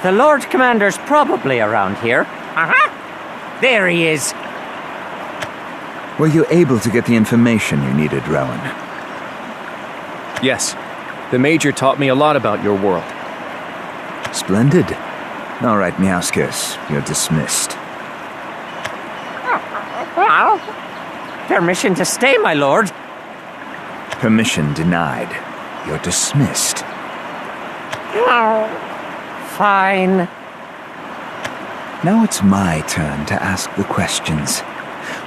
The Lord Commander's probably around here. There he is. Were you able to get the information you needed, Rowen? Yes. The Major taught me a lot about your world. Splendid. All right, Meowskus, you're dismissed. Permission to stay, my lord. Permission denied. You're dismissed. Fine. Now it's my turn to ask the questions.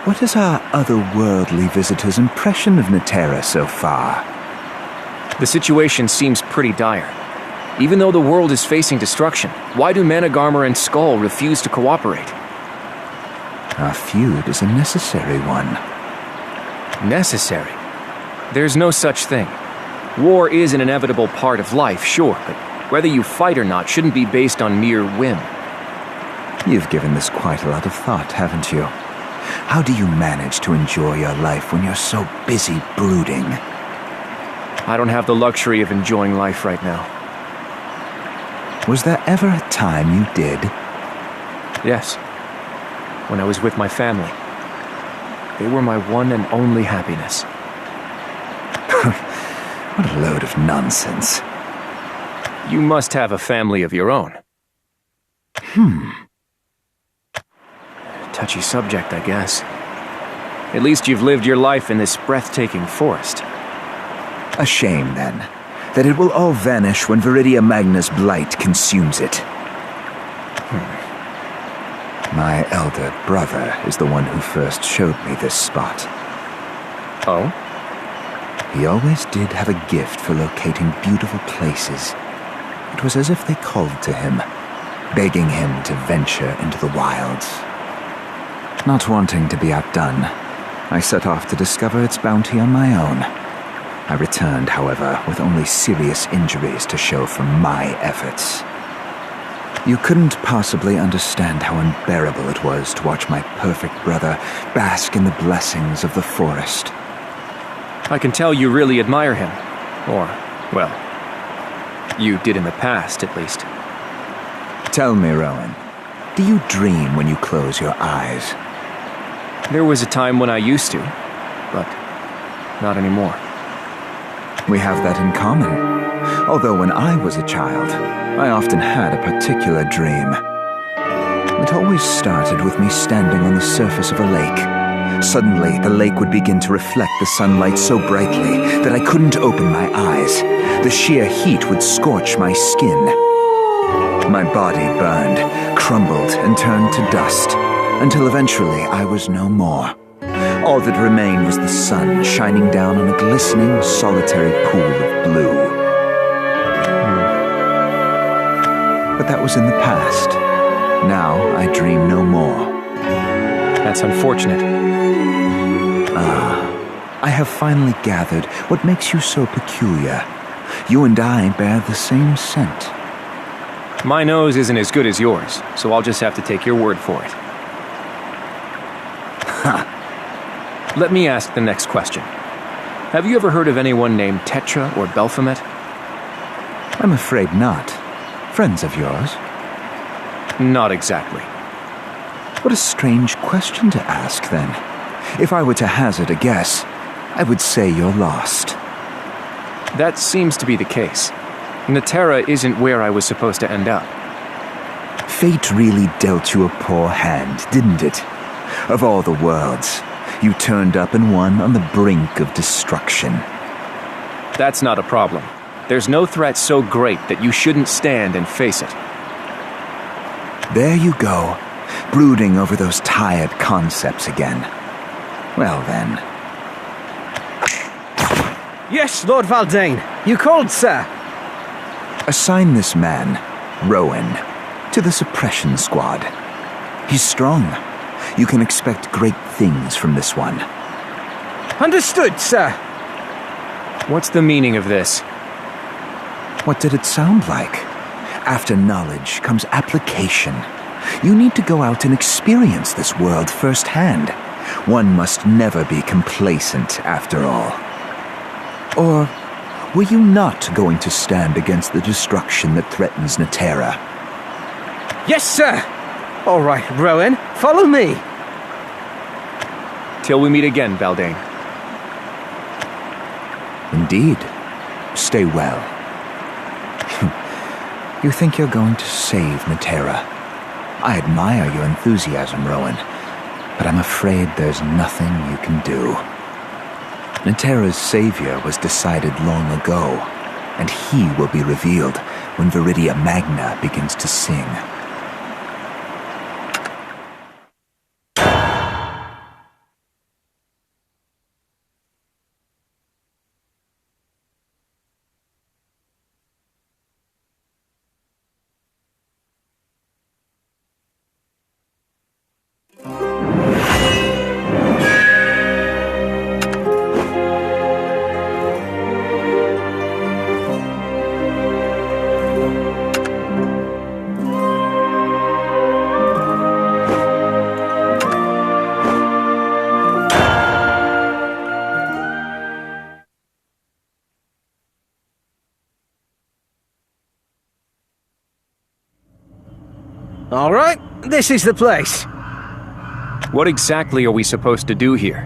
What is our otherworldly visitor's impression of Netera so far? The situation seems pretty dire. Even though the world is facing destruction, why do Managarmr and Skull refuse to cooperate? Our feud is a necessary one. Necessary? There's no such thing. War is an inevitable part of life, sure, but whether you fight or not shouldn't be based on mere whim. You've given this quite a lot of thought, haven't you? How do you manage to enjoy your life when you're so busy brooding? I don't have the luxury of enjoying life right now. Was there ever a time you did? Yes. When I was with my family. They were my one and only happiness. What a load of nonsense. You must have a family of your own. Touchy subject, I guess. At least you've lived your life in this breathtaking forest. A shame, then, that it will all vanish when Viridia Magna's blight consumes it. My elder brother is the one who first showed me this spot. Oh? He always did have a gift for locating beautiful places. It was as if they called to him, begging him to venture into the wilds. Not wanting to be outdone, I set off to discover its bounty on my own. I returned, however, with only serious injuries to show for my efforts. You couldn't possibly understand how unbearable it was to watch my perfect brother bask in the blessings of the forest. I can tell you really admire him. Or, well, you did in the past, at least. Tell me, Rowen, do you dream when you close your eyes? There was a time when I used to, but not anymore. We have that in common. Although when I was a child, I often had a particular dream. It always started with me standing on the surface of a lake. Suddenly, the lake would begin to reflect the sunlight so brightly that I couldn't open my eyes. The sheer heat would scorch my skin. My body burned, crumbled, and turned to dust, until eventually I was no more. All that remained was the sun shining down on a glistening, solitary pool of blue. But that was in the past. Now I dream no more. That's unfortunate. I have finally gathered what makes you so peculiar. You and I bear the same scent. My nose isn't as good as yours, so I'll just have to take your word for it. Let me ask the next question. Have you ever heard of anyone named Tetra or Belphomet? I'm afraid not. Friends of yours? Not exactly. What a strange question to ask, then. If I were to hazard a guess, I would say you're lost. That seems to be the case. Netera isn't where I was supposed to end up. Fate really dealt you a poor hand, didn't it? Of all the worlds, you turned up in one on the brink of destruction. That's not a problem. There's no threat so great that you shouldn't stand and face it. There you go, brooding over those tired concepts again. Well then. Yes, Lord Valdane. You called, sir. Assign this man, Rowen, to the suppression squad. He's strong. You can expect great things from this one. Understood, sir. What's the meaning of this? What did it sound like? After knowledge comes application. You need to go out and experience this world firsthand. One must never be complacent, after all. Or were you not going to stand against the destruction that threatens Netera? Yes, sir. All right, Rowen, follow me. Till we meet again, Valdane. Indeed. Stay well. You think you're going to save Matera? I admire your enthusiasm, Rowen, but I'm afraid there's nothing you can do. Matera's savior was decided long ago, and he will be revealed when Viridia Magna begins to sing. All right, this is the place. What exactly are we supposed to do here?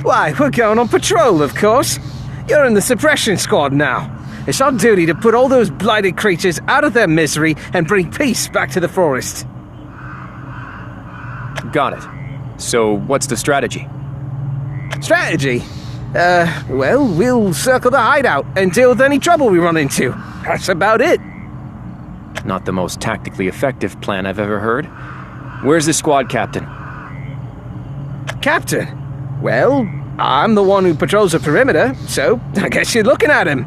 Why, we're going on patrol, of course. You're in the suppression squad now. It's our duty to put all those blighted creatures out of their misery and bring peace back to the forest. Got it. So, what's the strategy? Strategy? Well, we'll circle the hideout and deal with any trouble we run into. That's about it. Not the most tactically effective plan I've ever heard. Where's the squad captain? Captain? Well, I'm the one who patrols the perimeter, so I guess you're looking at him.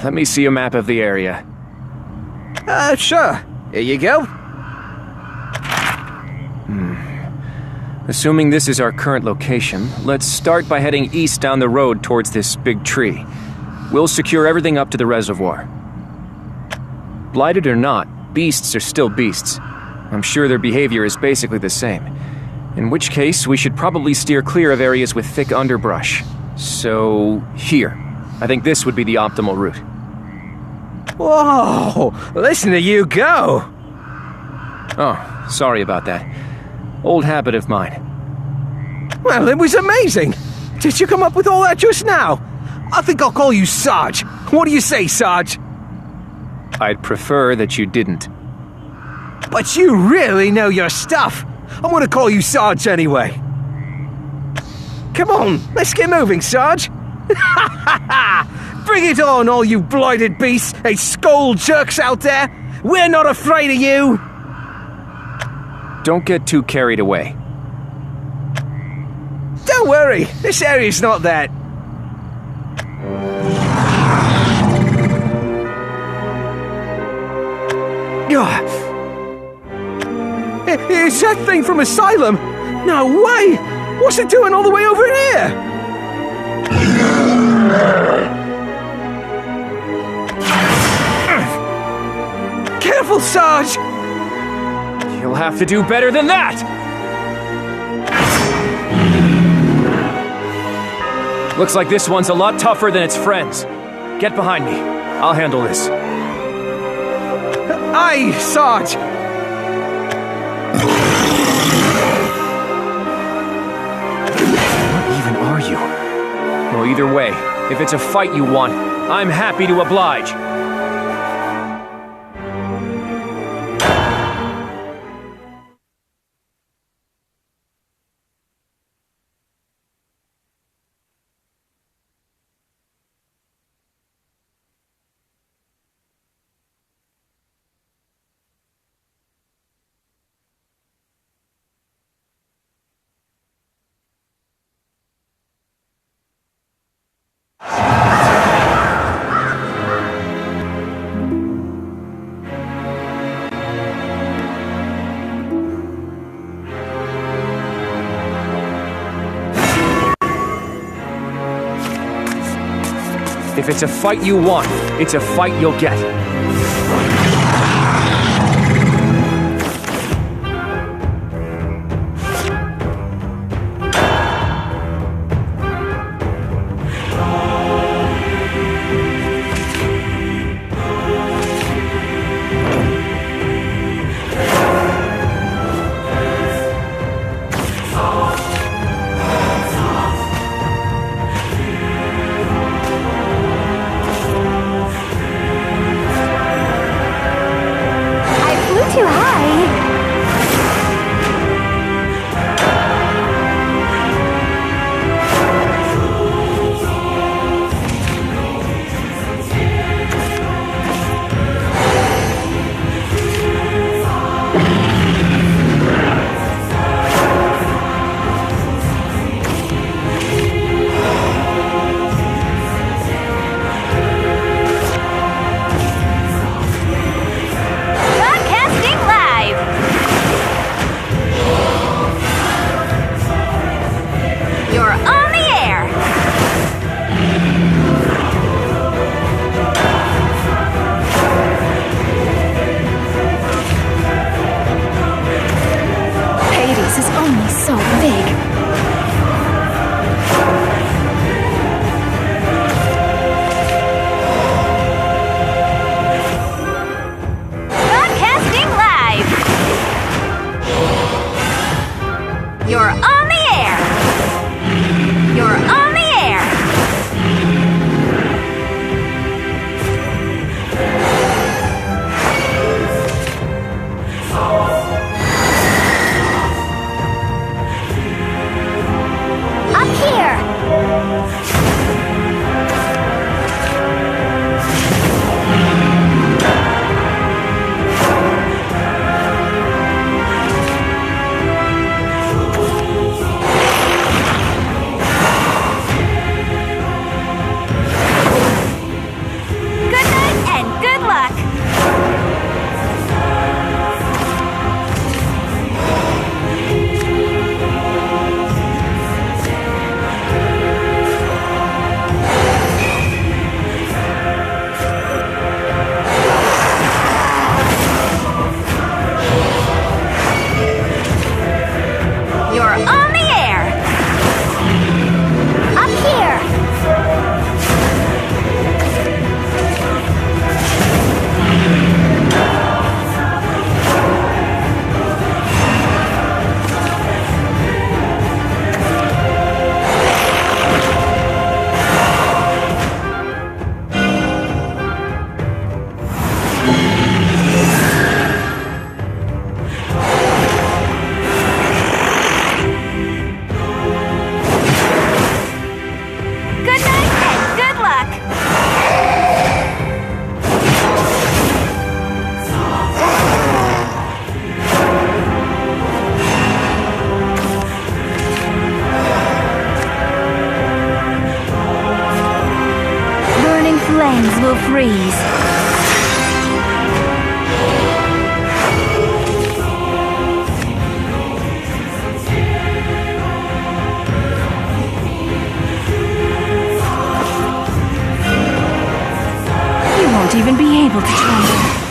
Let me see a map of the area. Sure. Here you go. Assuming this is our current location, let's start by heading east down the road towards this big tree. We'll secure everything up to the reservoir. Blighted or not, beasts are still beasts. I'm sure their behavior is basically the same. In which case, we should probably steer clear of areas with thick underbrush. So, here. I think this would be the optimal route. Whoa! Listen to you go! Oh, sorry about that. Old habit of mine. Well, it was amazing! Did you come up with all that just now? I think I'll call you Sarge. What do you say, Sarge? I'd prefer that you didn't. But you really know your stuff. I'm gonna call you Sarge anyway. Come on, let's get moving, Sarge. Bring it on, all you blighted beasts and skull jerks out there. We're not afraid of you. Don't get too carried away. Don't worry, this area's not that. It's that thing from Asylum! No way! What's it doing all the way over here? Careful, Sarge! You'll have to do better than that! Looks like this one's a lot tougher than its friends. Get behind me. I'll handle this. Aye, Sarge! What even are you? Well, either way, if it's a fight you want, I'm happy to oblige. If it's a fight you want, it's a fight you'll get. will freeze. You won't even be able to tremble.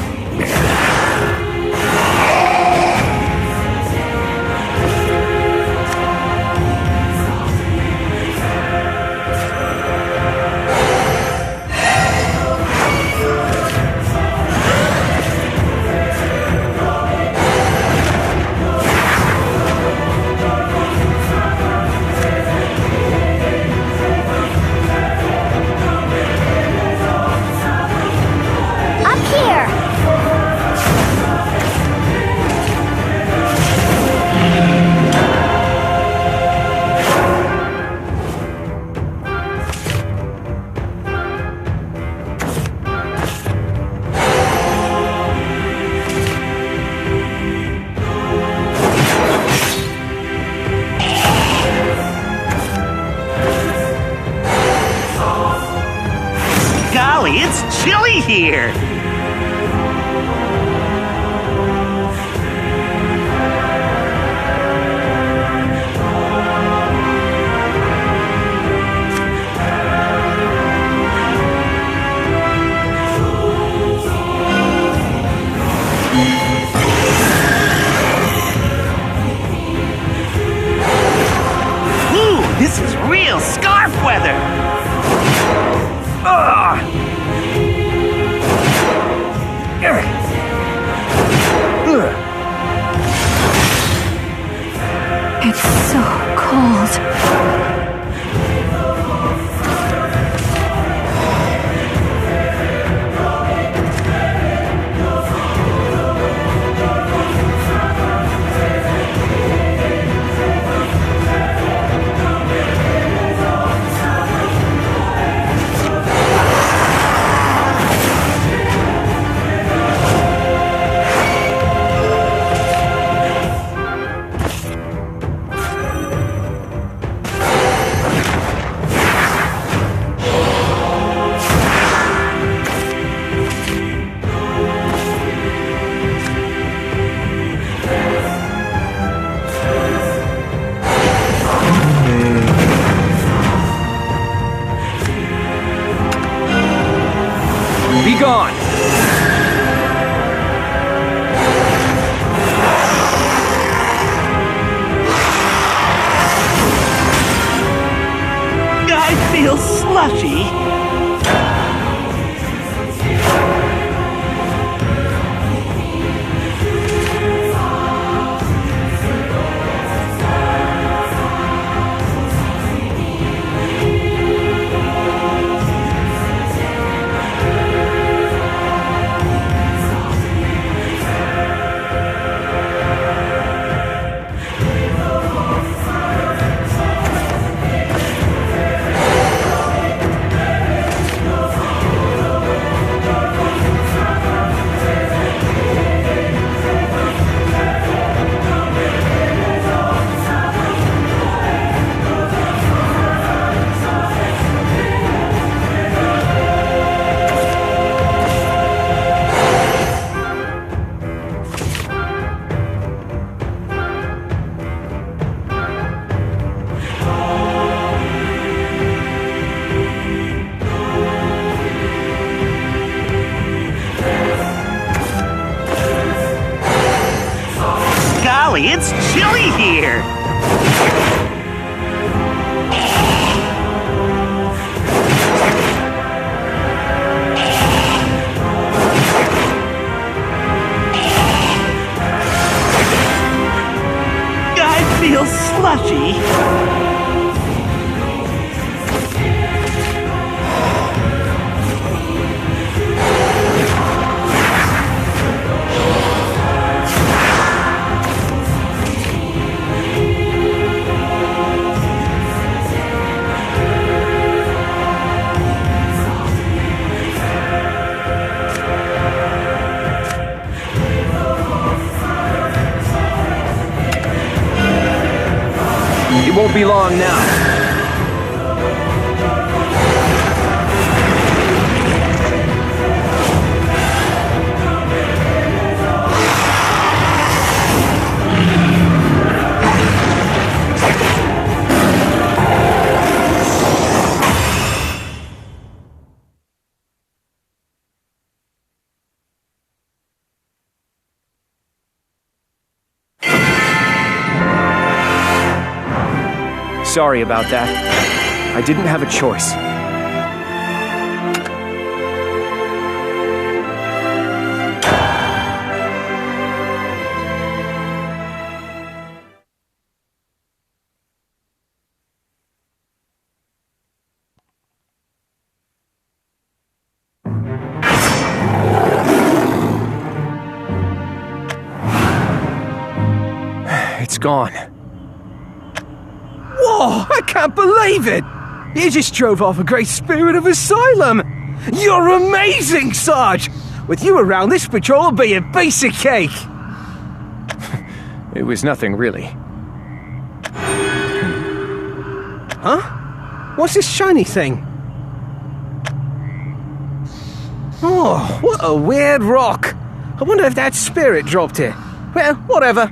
Golly, it's chilly here! Ooh, this is real scarf weather! Ugh! It's so cold. golly, it's chilly here! I feel slushy. It won't be long now. Sorry about that. I didn't have a choice. It's gone. Whoa, I can't believe it! You just drove off a great spirit of asylum! You're amazing, Sarge! With you around, this patrol will be a piece of cake! It was nothing, really. Huh? What's this shiny thing? Oh, what a weird rock! I wonder if that spirit dropped it. Well, whatever.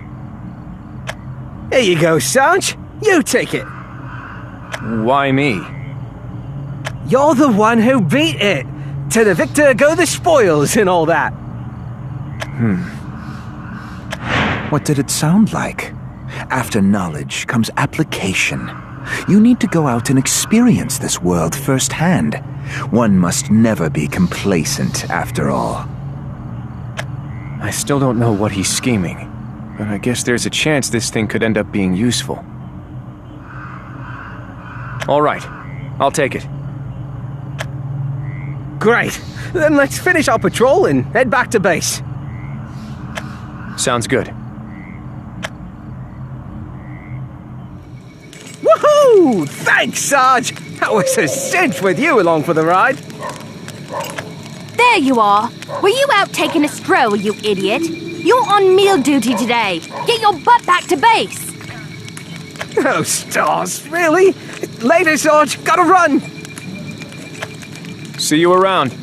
Here you go, Sarge. You take it. Why me? You're the one who beat it. To the victor go the spoils and all that. What did it sound like? After knowledge comes application. You need to go out and experience this world firsthand. One must never be complacent, after all. I still don't know what he's scheming, but I guess there's a chance this thing could end up being useful. All right, I'll take it. Great. Then let's finish our patrol and head back to base. Sounds good. Woohoo! Thanks, Sarge! That was a cinch with you along for the ride. There you are. Were you out taking a stroll, you idiot? You're on meal duty today. Get your butt back to base. Oh, stars, really? Later, Sarge. Gotta run. See you around.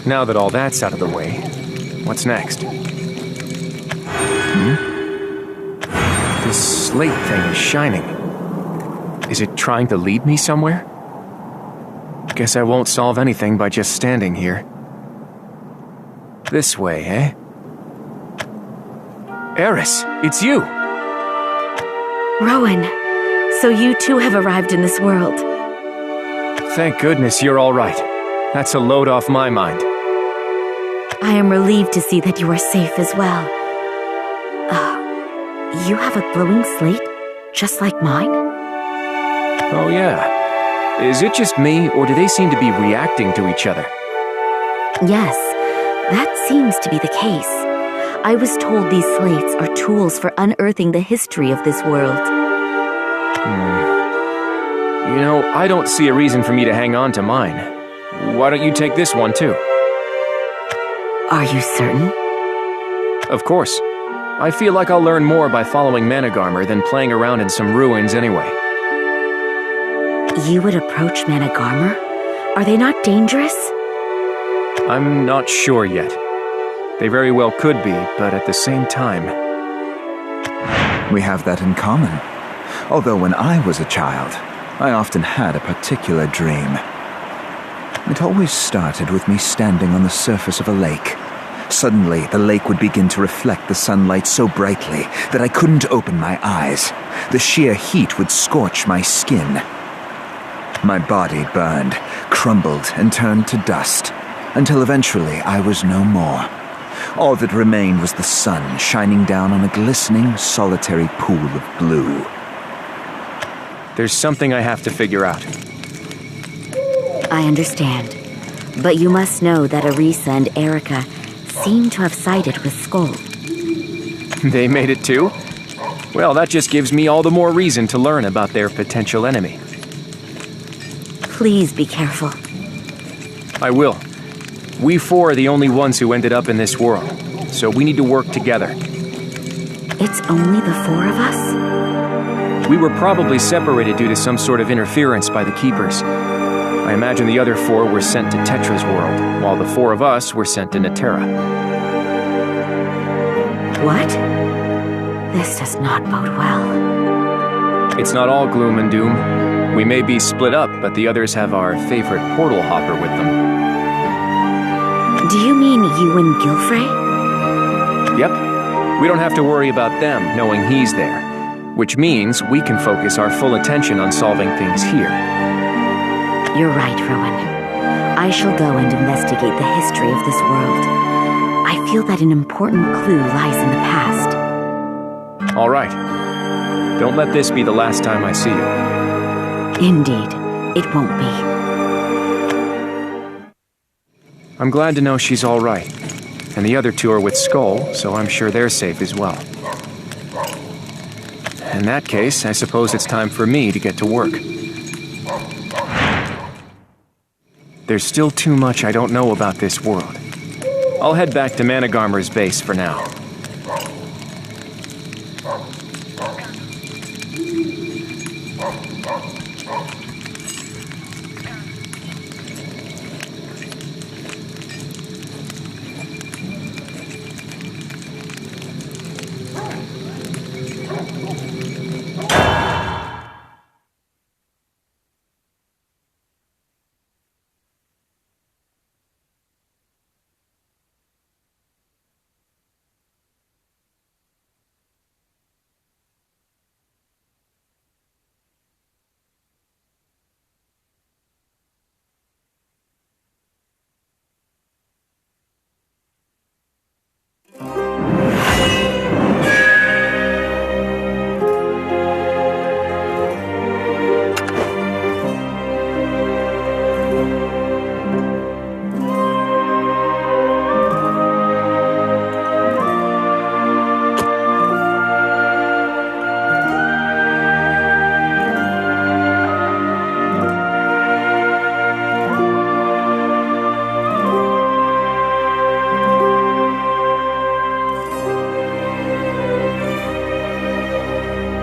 Now that all that's out of the way, what's next? This slate thing is shining. Is it trying to lead me somewhere? Guess I won't solve anything by just standing here. This way, eh? Eris, it's you! Rowen, so you too have arrived in this world. Thank goodness you're all right. That's a load off my mind. I am relieved to see that you are safe as well. You have a glowing slate, just like mine? Oh yeah. Is it just me, or do they seem to be reacting to each other? Yes, that seems to be the case. I was told these slates are tools for unearthing the history of this world. You know, I don't see a reason for me to hang on to mine. Why don't you take this one too? Are you certain? Of course. I feel like I'll learn more by following Managarmr than playing around in some ruins anyway. You would approach Managarmr? Are they not dangerous? I'm not sure yet. They very well could be, but at the same time... We have that in common. Although when I was a child, I often had a particular dream. It always started with me standing on the surface of a lake, Suddenly, the lake would begin to reflect the sunlight so brightly that I couldn't open my eyes. The sheer heat would scorch my skin. My body burned, crumbled, and turned to dust, until eventually I was no more. All that remained was the sun shining down on a glistening, solitary pool of blue. There's something I have to figure out. I understand. But you must know that Arisa and Erica seem to have sided with Skull. They made it too? Well, that just gives me all the more reason to learn about their potential enemy. Please be careful. I will. We four are the only ones who ended up in this world, so we need to work together. It's only the four of us? We were probably separated due to some sort of interference by the Keepers. I imagine the other four were sent to Tetra's world, while the four of us were sent to Natera. What? This does not bode well. It's not all gloom and doom. We may be split up, but the others have our favorite portal hopper with them. Do you mean you and Gilfrey? Yep. We don't have to worry about them knowing he's there, which means we can focus our full attention on solving things here. You're right, Rowen. I shall go and investigate the history of this world. I feel that an important clue lies in the past. All right. Don't let this be the last time I see you. Indeed, it won't be. I'm glad to know she's all right. And the other two are with Skull, so I'm sure they're safe as well. In that case, I suppose it's time for me to get to work. There's still too much I don't know about this world. I'll head back to Managarmer's base for now.